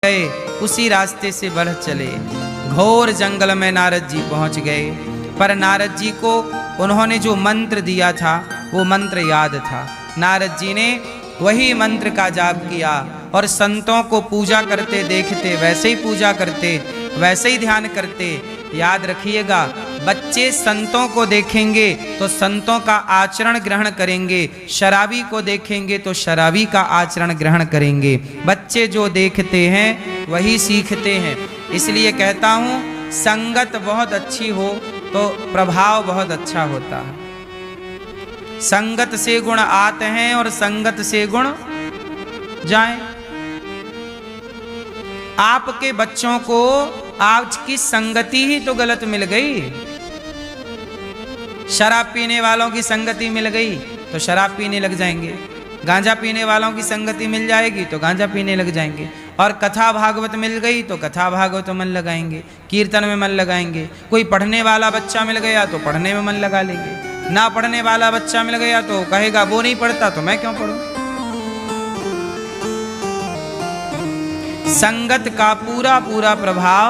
गए उसी रास्ते से बढ़ चले। घोर जंगल में नारद जी पहुंच गए, पर नारद जी को उन्होंने जो मंत्र दिया था वो मंत्र याद था। नारद जी ने वही मंत्र का जाप किया और संतों को पूजा करते देखते वैसे ही पूजा करते, वैसे ही ध्यान करते। याद रखिएगा, बच्चे संतों को देखेंगे तो संतों का आचरण ग्रहण करेंगे, शराबी को देखेंगे तो शराबी का आचरण ग्रहण करेंगे। बच्चे जो देखते हैं वही सीखते हैं। इसलिए कहता हूँ, संगत बहुत अच्छी हो तो प्रभाव बहुत अच्छा होता है। संगत से गुण आते हैं और संगत से गुण जाएं। आपके बच्चों को आज की संगति ही तो गलत मिल गई। शराब पीने वालों की संगति मिल गई तो शराब पीने लग जाएंगे, गांजा पीने वालों की संगति मिल जाएगी तो गांजा पीने लग जाएंगे, और कथा भागवत मिल गई तो कथा भागवत में मन लगाएंगे, कीर्तन में मन लगाएंगे। कोई पढ़ने वाला बच्चा मिल गया तो पढ़ने में मन लगा लेंगे, ना पढ़ने वाला बच्चा मिल गया तो कहेगा वो नहीं पढ़ता तो मैं क्यों पढ़ूं। संगत का पूरा पूरा प्रभाव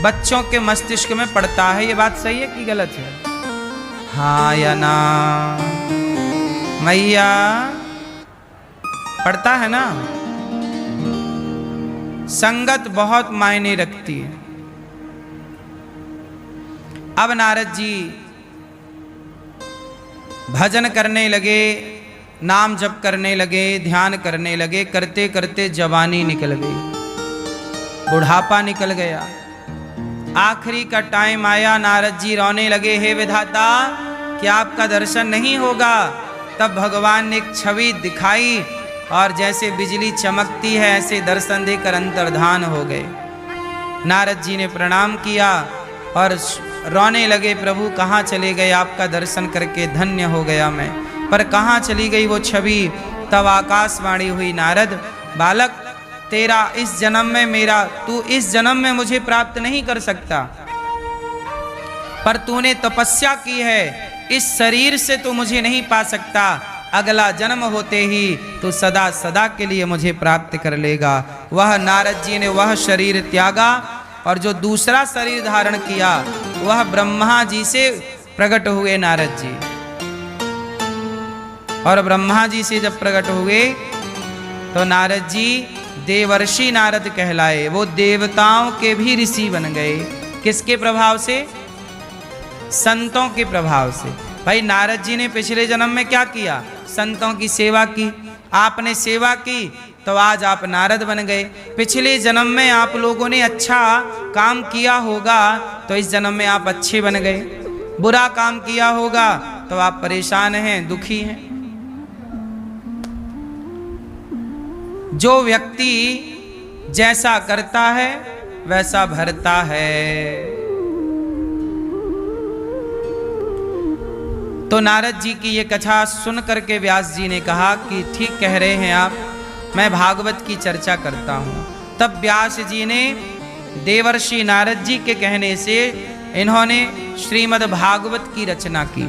बच्चों के मस्तिष्क में पड़ता है। ये बात सही है कि गलत है? हाँ या ना मैया? पड़ता है ना। संगत बहुत मायने रखती है। अब नारद जी भजन करने लगे, नाम जप करने लगे, ध्यान करने लगे। करते करते जवानी निकल गई, बुढ़ापा निकल गया। आखिरी का टाइम आया, नारद जी रोने लगे, हे विधाता कि आपका दर्शन नहीं होगा। तब भगवान ने एक छवि दिखाई और जैसे बिजली चमकती है ऐसे दर्शन देकर अंतर्धान हो गए। नारद जी ने प्रणाम किया और रोने लगे, प्रभु कहाँ चले गए? आपका दर्शन करके धन्य हो गया मैं, पर कहाँ चली गई वो छवि? तब आकाशवाणी हुई, नारद बालक तेरा इस जन्म में मेरा, तू इस जन्म में मुझे प्राप्त नहीं कर सकता, पर तूने तपस्या की है, इस शरीर से तू मुझे नहीं पा सकता। अगला जन्म होते ही तू सदा सदा के लिए मुझे प्राप्त कर लेगा। वह नारद जी ने वह शरीर त्यागा और जो दूसरा शरीर धारण किया वह ब्रह्मा जी से प्रकट हुए नारद जी। और ब्रह्मा जी से जब प्रकट हुए तो नारद जी देवर्षि नारद कहलाए। वो देवताओं के भी ऋषि बन गए। किसके प्रभाव से? संतों के प्रभाव से। भाई नारद जी ने पिछले जन्म में क्या किया? संतों की सेवा की। आपने सेवा की तो आज आप नारद बन गए। पिछले जन्म में आप लोगों ने अच्छा काम किया होगा तो इस जन्म में आप अच्छे बन गए। बुरा काम किया होगा तो आप परेशान हैं, दुखी हैं। जो व्यक्ति जैसा करता है वैसा भरता है। तो नारद जी की ये कथा सुन करके व्यास जी ने कहा कि ठीक कह रहे हैं आप, मैं भागवत की चर्चा करता हूँ। तब व्यास जी ने देवर्षि नारद जी के कहने से इन्होंने श्रीमद् भागवत की रचना की।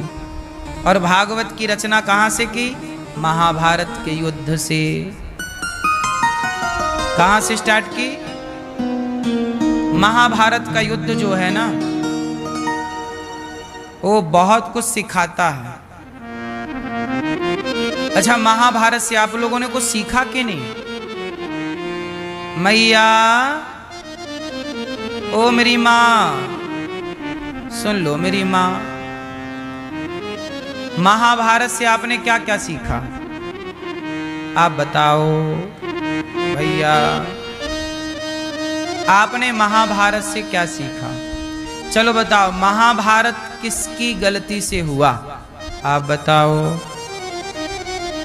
और भागवत की रचना कहाँ से की? महाभारत के युद्ध से। कहाँ से स्टार्ट की? महाभारत का युद्ध जो है ना, वो बहुत कुछ सिखाता है। अच्छा, महाभारत से आप लोगों ने कुछ सीखा कि नहीं? मैया, ओ मेरी माँ, सुन लो मेरी माँ, महाभारत से आपने क्या क्या सीखा? आप बताओ भैया, आपने महाभारत से क्या सीखा? चलो बताओ, महाभारत किसकी गलती से हुआ? आप बताओ।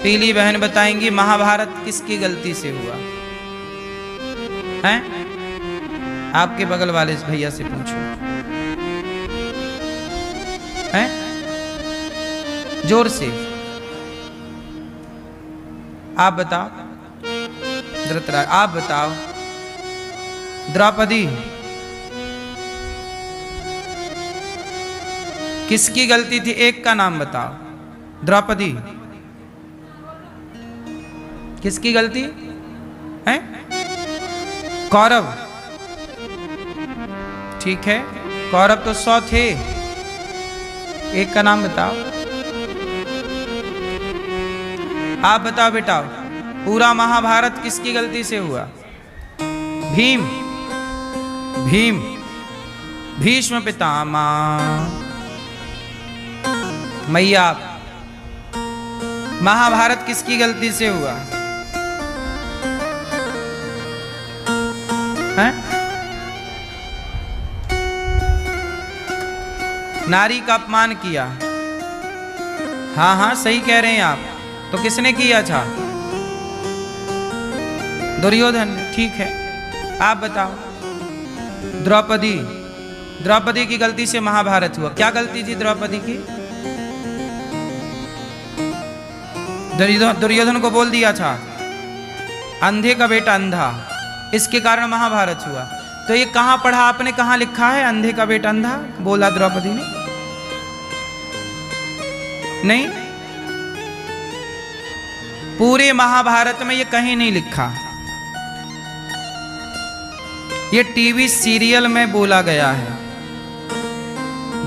पीली बहन बताएंगी महाभारत किसकी गलती से हुआ है? आपके बगल वाले भैया से पूछो, हैं? जोर से आप बताओ। धृतराज, आप बताओ। द्रौपदी, किसकी गलती थी? एक का नाम बताओ। द्रौपदी, किसकी गलती है? कौरव, ठीक है, कौरव तो 100 थे, एक का नाम बताओ। आप बताओ बेटा, पूरा महाभारत किसकी गलती से हुआ? भीम, भीम, भीष्म पितामह, मैया। महाभारत किसकी गलती से हुआ है? नारी का अपमान किया। हाँ हाँ सही कह रहे हैं आप। तो किसने किया था? दुर्योधन। ठीक है, आप बताओ। द्रौपदी, द्रौपदी की गलती से महाभारत हुआ। क्या गलती थी द्रौपदी की? दुर्योधन को बोल दिया था अंधे का बेटा अंधा, इसके कारण महाभारत हुआ। तो ये कहां पढ़ा आपने, कहां लिखा है अंधे का बेटा अंधा बोला द्रौपदी ने? नहीं, पूरे महाभारत में ये कहीं नहीं लिखा। ये टीवी सीरियल में बोला गया है।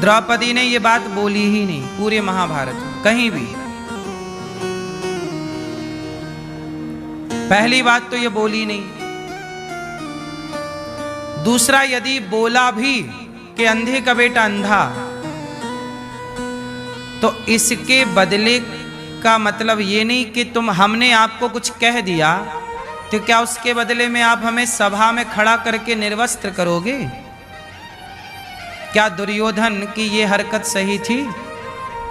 द्रौपदी ने ये बात बोली ही नहीं पूरे महाभारत में कहीं भी। पहली बात तो ये बोली नहीं। दूसरा, यदि बोला भी कि अंधे का बेटा अंधा, तो इसके बदले का मतलब ये नहीं कि हमने आपको कुछ कह दिया तो क्या उसके बदले में आप हमें सभा में खड़ा करके निर्वस्त्र करोगे? क्या दुर्योधन की ये हरकत सही थी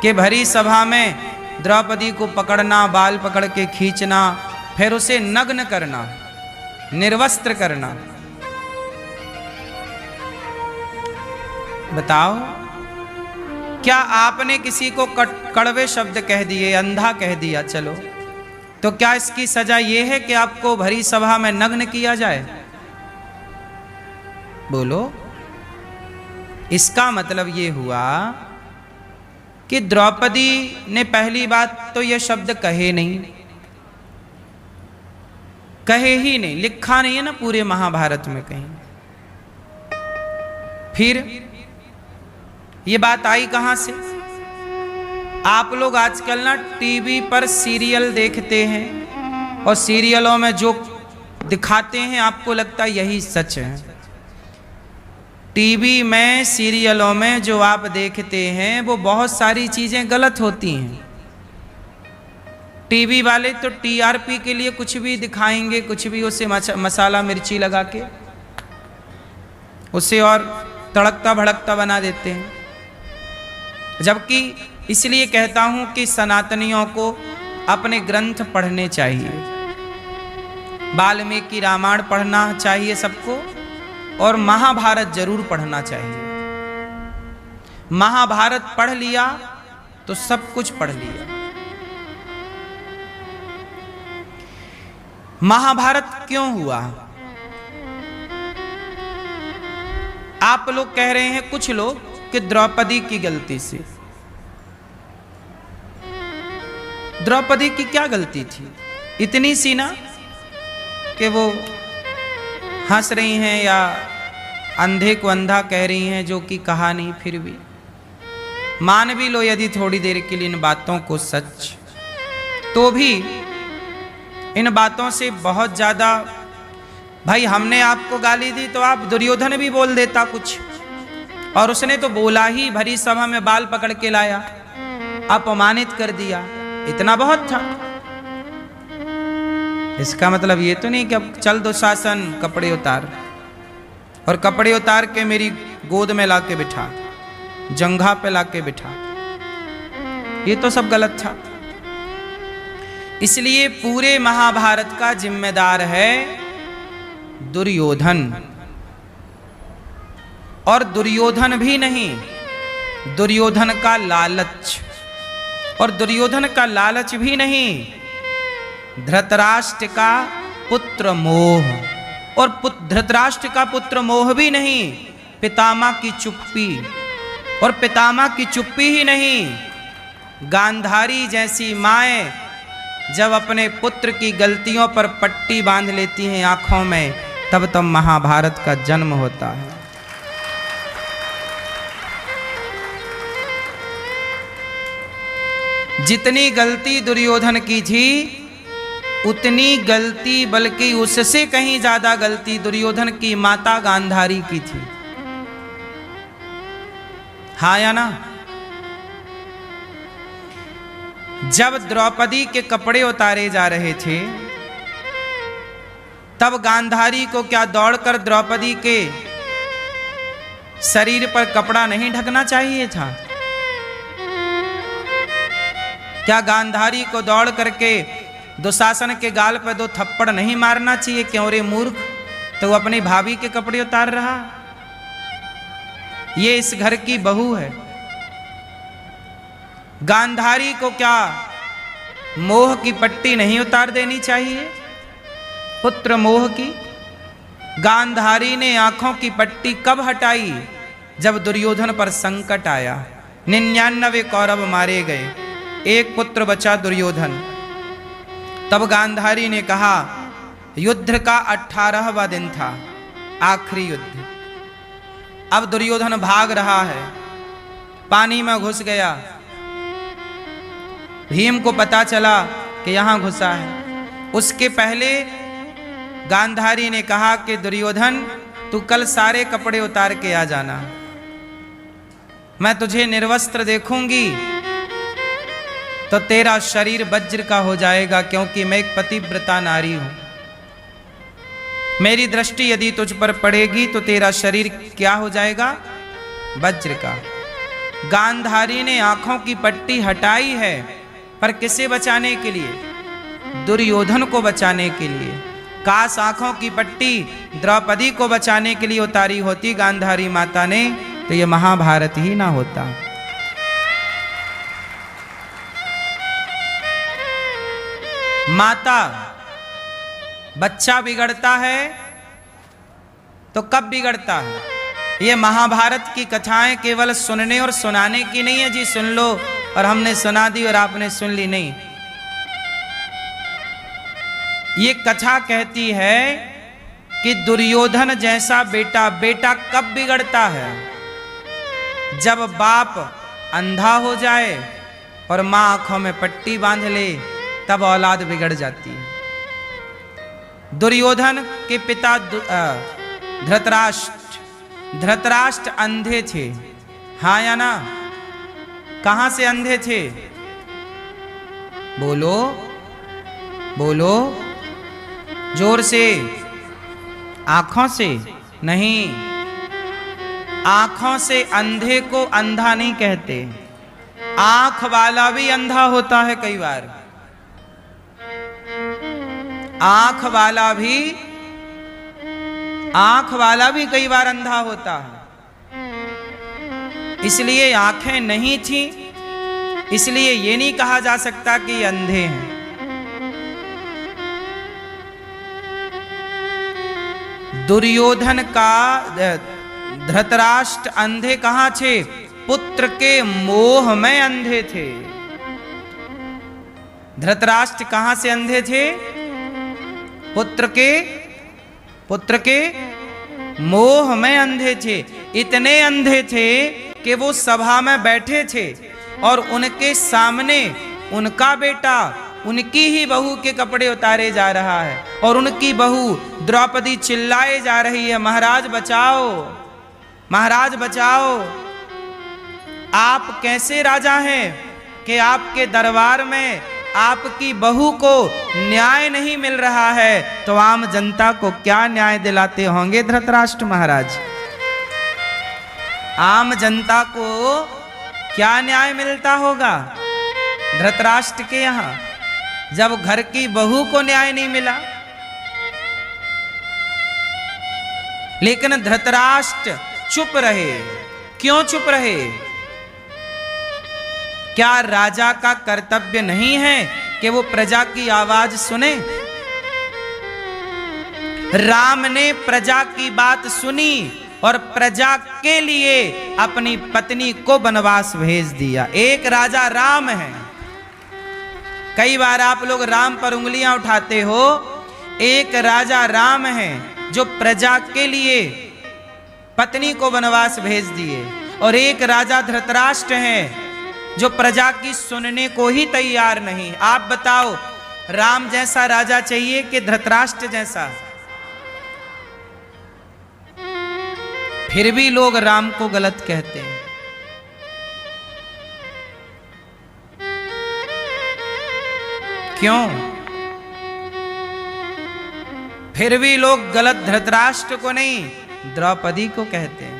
कि भरी सभा में द्रौपदी को पकड़ना, बाल पकड़ के खींचना, फिर उसे नग्न करना, निर्वस्त्र करना? बताओ, क्या आपने किसी को कड़वे शब्द कह दिए, अंधा कह दिया, चलो, तो क्या इसकी सजा यह है कि आपको भरी सभा में नग्न किया जाए? बोलो। इसका मतलब ये हुआ कि द्रौपदी ने पहली बात तो यह शब्द कहे नहीं, कहे ही नहीं, लिखा नहीं है ना पूरे महाभारत में कहीं। फिर ये बात आई कहां से? आप लोग आजकल ना टीवी पर सीरियल देखते हैं और सीरियलों में जो दिखाते हैं आपको लगता है यही सच है। टीवी में, सीरियलों में जो आप देखते हैं वो बहुत सारी चीजें गलत होती हैं। टीवी वाले तो टीआरपी के लिए कुछ भी दिखाएंगे, कुछ भी उसे मसाला मिर्ची लगा के उसे और तड़कता भड़कता बना देते हैं। जबकि इसलिए कहता हूं कि सनातनियों को अपने ग्रंथ पढ़ने चाहिए। वाल्मीकि रामायण पढ़ना चाहिए सबको और महाभारत जरूर पढ़ना चाहिए। महाभारत पढ़ लिया तो सब कुछ पढ़ लिया। महाभारत क्यों हुआ? आप लोग कह रहे हैं, कुछ लोग, कि द्रौपदी की गलती से। द्रौपदी की क्या गलती थी? इतनी सी ना कि वो हंस रही हैं या अंधे को अंधा कह रही हैं, जो कि कहा नहीं। फिर भी मान भी लो यदि थोड़ी देर के लिए इन बातों को सच, तो भी इन बातों से बहुत ज्यादा, भाई हमने आपको गाली दी तो आप दुर्योधन भी बोल देता कुछ, और उसने तो बोला ही, भरी सभा में बाल पकड़ के लाया, अपमानित कर दिया, इतना बहुत था। इसका मतलब ये तो नहीं कि अब चल दुशासन कपड़े उतार, और कपड़े उतार के मेरी गोद में लाके बिठा, जंघा पे लाके बिठा, ये तो सब गलत था। इसलिए पूरे महाभारत का जिम्मेदार है दुर्योधन। और दुर्योधन भी नहीं, दुर्योधन का लालच, और दुर्योधन का लालच भी नहीं, धृतराष्ट्र का पुत्र मोह, और धृतराष्ट्र का पुत्र मोह भी नहीं, पितामह की चुप्पी, और पितामह की चुप्पी ही नहीं, गांधारी जैसी माएं जब अपने पुत्र की गलतियों पर पट्टी बांध लेती हैं आंखों में, तब तब महाभारत का जन्म होता है। जितनी गलती दुर्योधन की थी उतनी गलती, बल्कि उससे कहीं ज्यादा गलती दुर्योधन की माता गांधारी की थी। हाँ या ना? जब द्रौपदी के कपड़े उतारे जा रहे थे तब गांधारी को क्या दौड़कर द्रौपदी के शरीर पर कपड़ा नहीं ढकना चाहिए था? क्या गांधारी को दौड़ करके दुशासन के गाल पर 2 थप्पड़ नहीं मारना चाहिए? क्यों रे मूर्ख, तो वो अपनी भाभी के कपड़े उतार रहा। ये इस घर की बहू है। गांधारी को क्या मोह की पट्टी नहीं उतार देनी चाहिए? पुत्र मोह की। गांधारी ने आंखों की पट्टी कब हटाई? जब दुर्योधन पर संकट आया। 99 कौरव मारे गए, एक पुत्र बचा दुर्योधन। तब गांधारी ने कहा, युद्ध का 18वां दिन था, आखिरी युद्ध। अब दुर्योधन भाग रहा है, पानी में घुस गया। भीम को पता चला कि यहां घुसा है। उसके पहले गांधारी ने कहा कि दुर्योधन, तू कल सारे कपड़े उतार के आ जाना, मैं तुझे निर्वस्त्र देखूंगी तो तेरा शरीर वज्र का हो जाएगा, क्योंकि मैं एक पतिव्रता नारी हूं। मेरी दृष्टि यदि तुझ पर पड़ेगी तो तेरा शरीर क्या हो जाएगा? वज्र का। गांधारी ने आंखों की पट्टी हटाई है, पर किसे बचाने के लिए? दुर्योधन को बचाने के लिए। काश आंखों की पट्टी द्रौपदी को बचाने के लिए उतारी होती गांधारी माता ने, तो यह महाभारत ही ना होता। माता, बच्चा बिगड़ता है तो कब बिगड़ता है? ये महाभारत की कथाएं केवल सुनने और सुनाने की नहीं है जी, सुन लो और हमने सुना दी और आपने सुन ली, नहीं। ये कथा कहती है कि दुर्योधन जैसा बेटा कब बिगड़ता है? जब बाप अंधा हो जाए और मां आंखों में पट्टी बांध ले, तब औलाद बिगड़ जाती है। दुर्योधन के पिता धृतराष्ट्र अंधे थे, हाँ या ना? कहां से अंधे थे? बोलो बोलो जोर से। आंखों से नहीं, आंखों से अंधे को अंधा नहीं कहते। आंख वाला भी अंधा होता है कई बार। आंख वाला भी कई बार अंधा होता है। इसलिए आंखें नहीं थी, इसलिए ये नहीं कहा जा सकता कि ये अंधे हैं। दुर्योधन का धृतराष्ट्र अंधे कहां थे? पुत्र के मोह में अंधे थे। धृतराष्ट्र कहां से अंधे थे? पुत्र के मोह में अंधे थे। इतने अंधे थे कि वो सभा में बैठे थे और उनके सामने उनका बेटा उनकी ही बहू के कपड़े उतारे जा रहा है और उनकी बहू द्रौपदी चिल्लाए जा रही है, महाराज बचाओ, महाराज बचाओ। आप कैसे राजा हैं कि आपके दरबार में आपकी बहू को न्याय नहीं मिल रहा है, तो आम जनता को क्या न्याय दिलाते होंगे धृतराष्ट्र महाराज? आम जनता को क्या न्याय मिलता होगा धृतराष्ट्र के यहां, जब घर की बहू को न्याय नहीं मिला? लेकिन धृतराष्ट्र चुप रहे। क्यों चुप रहे? क्या राजा का कर्तव्य नहीं है कि वो प्रजा की आवाज सुने? राम ने प्रजा की बात सुनी और प्रजा के लिए अपनी पत्नी को वनवास भेज दिया। एक राजा राम है। कई बार आप लोग राम पर उंगलियां उठाते हो। एक राजा राम है, जो प्रजा के लिए पत्नी को वनवास भेज दिए, और एक राजा धृतराष्ट्र है जो प्रजा की सुनने को ही तैयार नहीं। आप बताओ, राम जैसा राजा चाहिए कि धृतराष्ट्र जैसा? फिर भी लोग राम को गलत कहते हैं। क्यों? फिर भी लोग गलत धृतराष्ट्र को नहीं, द्रौपदी को कहते हैं।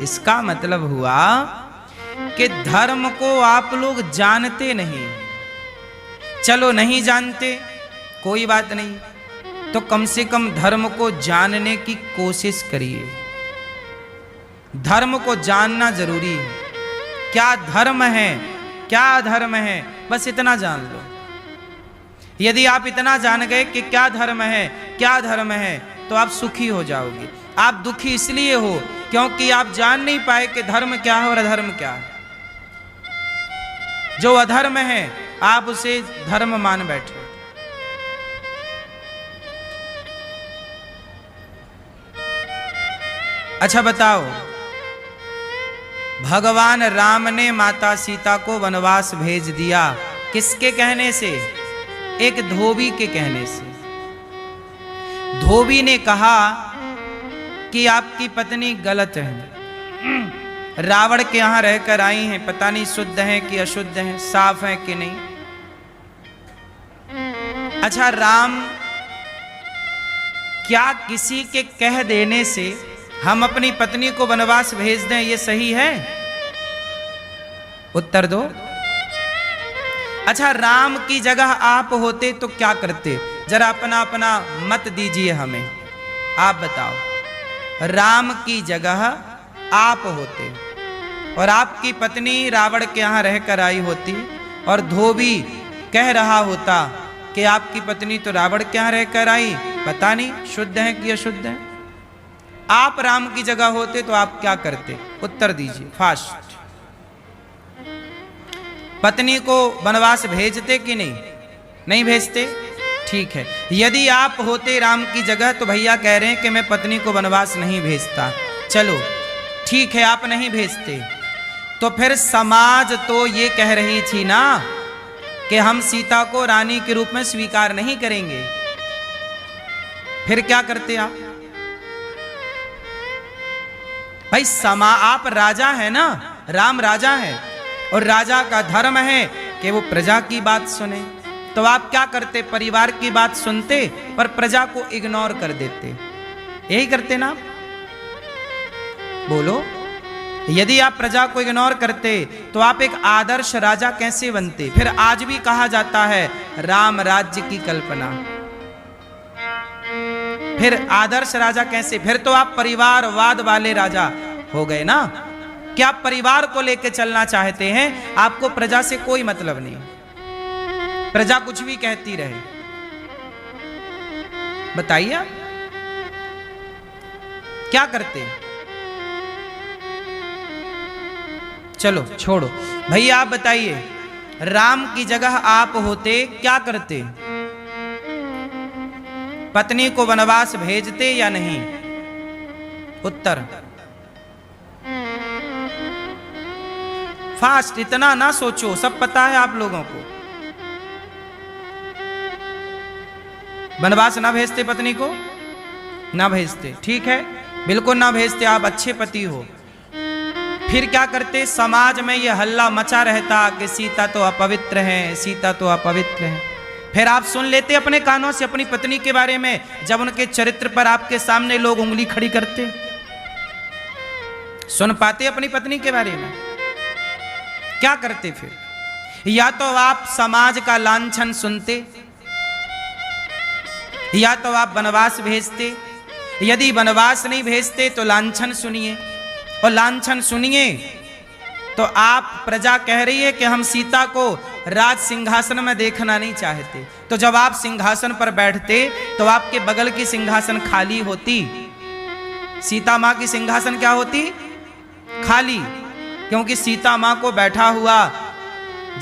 इसका मतलब हुआ कि धर्म को आप लोग जानते नहीं। चलो नहीं जानते, कोई बात नहीं, तो कम से कम धर्म को जानने की कोशिश करिए। धर्म को जानना जरूरी है। क्या धर्म है, क्या अधर्म है, बस इतना जान लो। यदि आप इतना जान गए कि क्या धर्म है, क्या धर्म है, तो आप सुखी हो जाओगे। आप दुखी इसलिए हो क्योंकि आप जान नहीं पाए कि धर्म क्या है और अधर्म क्या है। जो अधर्म है आप उसे धर्म मान बैठे। अच्छा बताओ, भगवान राम ने माता सीता को वनवास भेज दिया, किसके कहने से? एक धोबी के कहने से। धोबी ने कहा कि आपकी पत्नी गलत है, रावण के यहां रहकर आई हैं, पता नहीं शुद्ध है कि अशुद्ध है, साफ है कि नहीं। अच्छा, राम क्या किसी के कह देने से हम अपनी पत्नी को वनवास भेज दें, ये सही है? उत्तर दो। अच्छा, राम की जगह आप होते तो क्या करते? जरा अपना अपना मत दीजिए हमें। आप बताओ, राम की जगह आप होते और आपकी पत्नी रावण के यहां रहकर आई होती, और धोबी कह रहा होता कि आपकी पत्नी तो रावण के यहां रहकर आई, पता नहीं शुद्ध है कि अशुद्ध है। आप राम की जगह होते तो आप क्या करते? उत्तर दीजिए फास्ट। पत्नी को वनवास भेजते कि नहीं? नहीं भेजते। ठीक है, यदि आप होते राम की जगह तो भैया कह रहे हैं कि मैं पत्नी को वनवास नहीं भेजता। चलो ठीक है, आप नहीं भेजते, तो फिर समाज तो ये कह रही थी ना कि हम सीता को रानी के रूप में स्वीकार नहीं करेंगे। फिर क्या करते आप? भाई आप राजा है ना, राम राजा है, और राजा का धर्म है कि वो प्रजा की बात सुने। तो आप क्या करते? परिवार की बात सुनते पर प्रजा को इग्नोर कर देते। यही करते ना आप? बोलो, यदि आप प्रजा को इग्नोर करते तो आप एक आदर्श राजा कैसे बनते? फिर आज भी कहा जाता है राम राज्य की कल्पना। फिर आदर्श राजा कैसे? फिर तो आप परिवारवाद वाले राजा हो गए ना। क्या आप परिवार को लेकर चलना चाहते हैं? आपको प्रजा से कोई मतलब नहीं, प्रजा कुछ भी कहती रहे। बताइए क्या करते? चलो छोड़ो भैया, आप बताइए, राम की जगह आप होते क्या करते? पत्नी को वनवास भेजते या नहीं? उत्तर फास्ट, इतना ना सोचो, सब पता है आप लोगों को। वनवास ना भेजते पत्नी को? ना भेजते, ठीक है, बिल्कुल ना भेजते, आप अच्छे पति हो। फिर क्या करते? समाज में ये हल्ला मचा रहता कि सीता तो अपवित्र है, सीता तो अपवित्र है। फिर आप सुन लेते अपने कानों से अपनी पत्नी के बारे में, जब उनके चरित्र पर आपके सामने लोग उंगली खड़ी करते, सुन पाते अपनी पत्नी के बारे में? क्या करते फिर? या तो आप समाज का लांछन सुनते, या तो आप वनवास भेजते। यदि वनवास नहीं भेजते तो लांछन सुनिए, और लांछन सुनिए तो आप, प्रजा कह रही है कि हम सीता को राज सिंहासन में देखना नहीं चाहते, तो जब आप सिंहासन पर बैठते तो आपके बगल की सिंहासन खाली होती। सीता मां की सिंहासन क्या होती? खाली, क्योंकि सीता मां को बैठा हुआ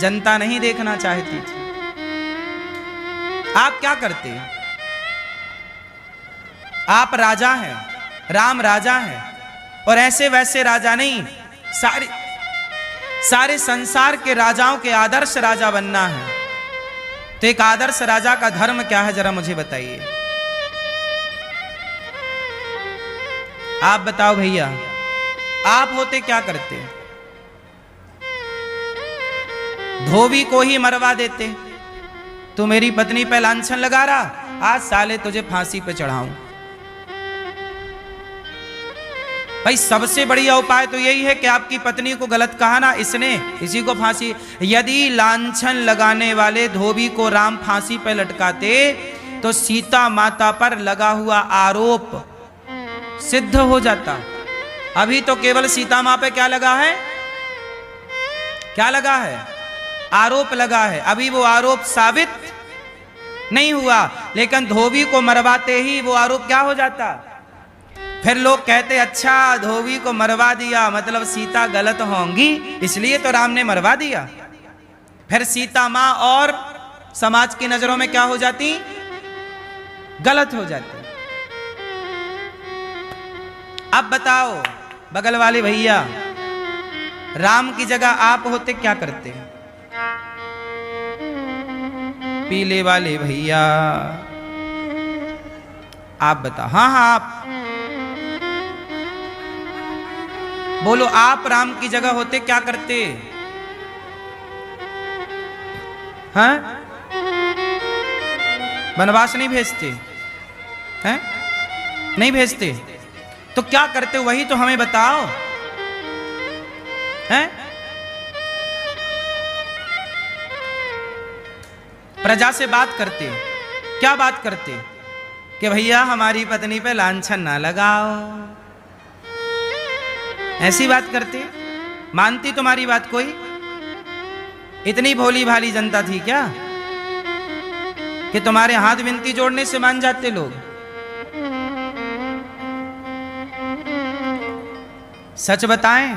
जनता नहीं देखना चाहती थी। आप क्या करते? आप राजा हैं, राम राजा है, और ऐसे वैसे राजा नहीं, सारे संसार के राजाओं के आदर्श राजा बनना है। तो एक आदर्श राजा का धर्म क्या है, जरा मुझे बताइए। आप बताओ भैया, आप होते क्या करते? धोबी को ही मरवा देते। तू मेरी पत्नी पे लांछन लगा रहा, आज साले तुझे फांसी पे चढ़ाऊं। भाई सबसे बढ़िया उपाय तो यही है कि आपकी पत्नी को गलत कहा ना इसने, इसी को फांसी। यदि लांछन लगाने वाले धोबी को राम फांसी पे लटकाते तो सीता माता पर लगा हुआ आरोप सिद्ध हो जाता। अभी तो केवल सीता मां पे क्या लगा है? क्या लगा है? आरोप लगा है। अभी वो आरोप साबित नहीं हुआ, लेकिन धोबी को मरवाते ही वो आरोप क्या हो जाता? फिर लोग कहते अच्छा धोबी को मरवा दिया मतलब सीता गलत होंगी, इसलिए तो राम ने मरवा दिया। फिर सीता मां और समाज की नजरों में क्या हो जाती? गलत हो जाती। अब बताओ बगल वाले भैया, राम की जगह आप होते क्या करते? पीले वाले भैया आप बताओ। हाँ हाँ आप बोलो, आप राम की जगह होते क्या करते? हैं? वनवास नहीं भेजते हैं? नहीं भेजते तो क्या करते? वही तो हमें बताओ। हैं? प्रजा से बात करते, क्या बात करते? कि भैया हमारी पत्नी पे लांछन ना लगाओ, ऐसी बात करते। मानती तुम्हारी बात कोई? इतनी भोली भाली जनता थी क्या कि तुम्हारे हाथ विनती जोड़ने से मान जाते लोग? सच बताएं,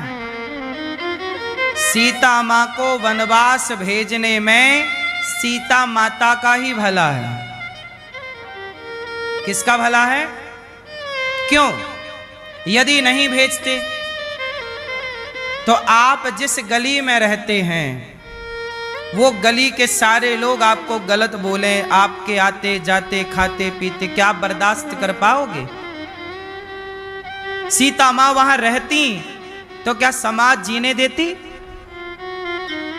सीता मां को वनवास भेजने में सीता माता का ही भला है। किसका भला है? क्यों? यदि नहीं भेजते तो आप जिस गली में रहते हैं वो गली के सारे लोग आपको गलत बोले, आपके आते जाते खाते पीते, क्या आप बर्दाश्त कर पाओगे? सीता मां वहां रहती तो क्या समाज जीने देती?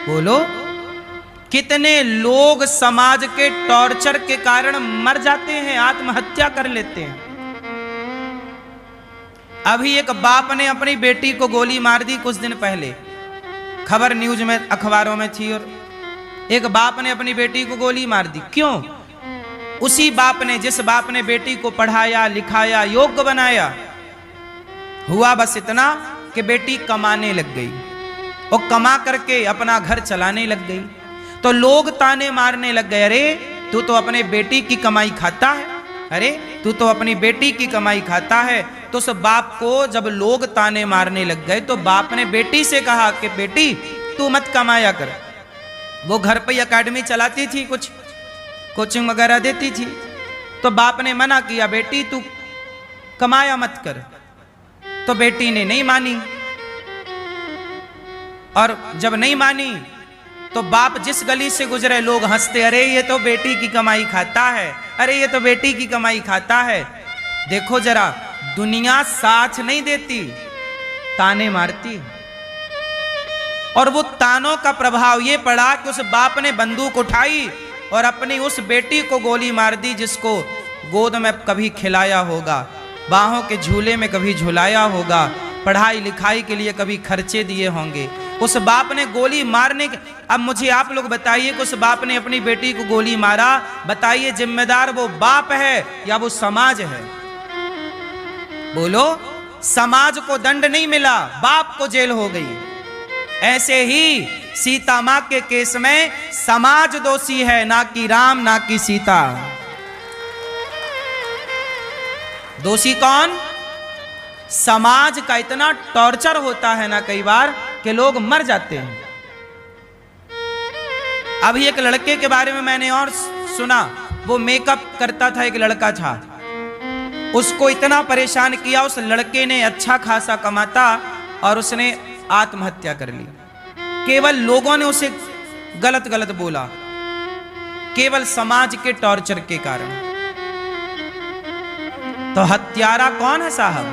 बोलो, कितने लोग समाज के टॉर्चर के कारण मर जाते हैं, आत्महत्या कर लेते हैं। अभी एक बाप ने अपनी बेटी को गोली मार दी कुछ दिन पहले, खबर न्यूज में अखबारों में थी, और एक बाप ने अपनी बेटी को गोली मार दी। क्यों? उसी बाप ने, जिस बाप ने बेटी को पढ़ाया लिखाया योग्य बनाया, हुआ बस इतना कि बेटी कमाने लग गई और कमा करके अपना घर चलाने लग गई तो लोग ताने मारने लग गए, अरे तू तो अपने बेटी की कमाई खाता है, अरे तू तो अपनी बेटी की कमाई खाता है। तो उस बाप को जब लोग ताने मारने लग गए तो बाप ने बेटी से कहा कि बेटी तू मत कमाया कर। वो घर पे एकेडमी चलाती थी, कुछ कोचिंग वगैरह देती थी, तो बाप ने मना किया, बेटी तू कमाया मत कर। तो बेटी ने नहीं मानी, और जब नहीं मानी तो बाप जिस गली से गुजरे लोग हंसते, अरे ये तो बेटी की कमाई खाता है, अरे ये तो बेटी की कमाई खाता है। देखो जरा, दुनिया साथ नहीं देती, ताने मारती। और वो तानों का प्रभाव ये पड़ा कि उस बाप ने बंदूक उठाई और अपनी उस बेटी को गोली मार दी जिसको गोद में कभी खिलाया होगा, बाहों के झूले में कभी झुलाया होगा, पढ़ाई लिखाई के लिए कभी खर्चे दिए होंगे। उस बाप ने गोली मारने के, अब मुझे आप लोग बताइए कि उस बाप ने अपनी बेटी को गोली मारा, बताइए जिम्मेदार वो बाप है या वो समाज है? बोलो, समाज को दंड नहीं मिला, बाप को जेल हो गई। ऐसे ही सीता मां के केस में समाज दोषी है, ना कि राम ना कि सीता। दोषी कौन? समाज का इतना टॉर्चर होता है ना कई बार कि लोग मर जाते हैं। अभी एक लड़के के बारे में मैंने और सुना, वो मेकअप करता था, एक लड़का था, उसको इतना परेशान किया, उस लड़के ने अच्छा खासा कमाता और उसने आत्महत्या कर ली। केवल लोगों ने उसे गलत गलत बोला, केवल समाज के टॉर्चर के कारण। तो हत्यारा कौन है साहब?